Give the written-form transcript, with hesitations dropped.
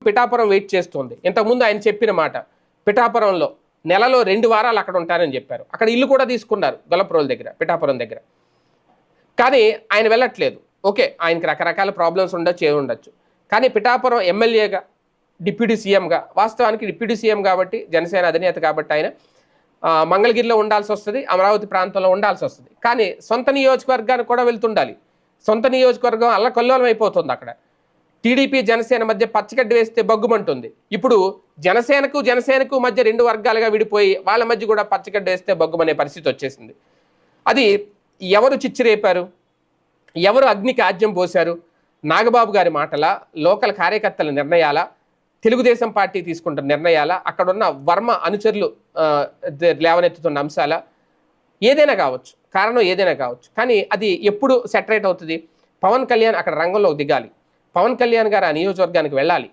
Pithapuram wait చేస్తుంది. ఇంతకుముందు ఆయన చెప్పిన మాట, పిఠాపురంలో నెలలో 2 వారాలు అక్కడ ఉంటారని చెప్పారు. అక్కడ ఇల్లు కూడా తీసుకున్నారు గొల్లప్రోలు దగ్గర, పిఠాపురం దగ్గర. కానీ ఆయన వెళ్ళట్లేదు. ఓకే, ఆయనకి రకరకాల ప్రాబ్లమ్స్ ఉండొచ్చు, ఏమి ఉండొచ్చు. కానీ పిఠాపురం ఎమ్మెల్యేగా, డిప్యూటీ సీఎంగా, వాస్తవానికి డిప్యూటీ సీఎం కాబట్టి, జనసేన అధినేత కాబట్టి ఆయన మంగళగిరిలో ఉండాల్సి వస్తుంది, అమరావతి ప్రాంతంలో ఉండాల్సి వస్తుంది. కానీ సొంత నియోజకవర్గానికి కూడా వెళ్తుండాలి. సొంత నియోజకవర్గం అల్లకల్లోలం అయిపోతుంది. అక్కడ టీడీపీ జనసేన మధ్య పచ్చగడ్డి వేస్తే బగ్గుమంటుంది. ఇప్పుడు జనసేనకు మధ్య 2 వర్గాలుగా విడిపోయి వాళ్ళ మధ్య కూడా పచ్చగడ్డి వేస్తే బగ్గుమనే పరిస్థితి వచ్చేసింది. అది ఎవరు చిచ్చిరేపారు, ఎవరు అగ్నికి ఆజ్యం పోశారు? నాగబాబు గారి మాటల, లోకల్ కార్యకర్తల నిర్ణయాల, తెలుగుదేశం పార్టీ తీసుకుంటున్న నిర్ణయాల, అక్కడున్న వర్మ అనుచరులు లేవనెత్తుతున్న అంశాల, ఏదైనా కావచ్చు, కారణం ఏదైనా కావచ్చు. కానీ అది ఎప్పుడు సెటరేట్ అవుతుంది? పవన్ కళ్యాణ్ అక్కడ రంగంలోకి దిగాలి. పవన్ కళ్యాణ్ గారు ఆ నియోజకవర్గానికి వెళ్ళాలి.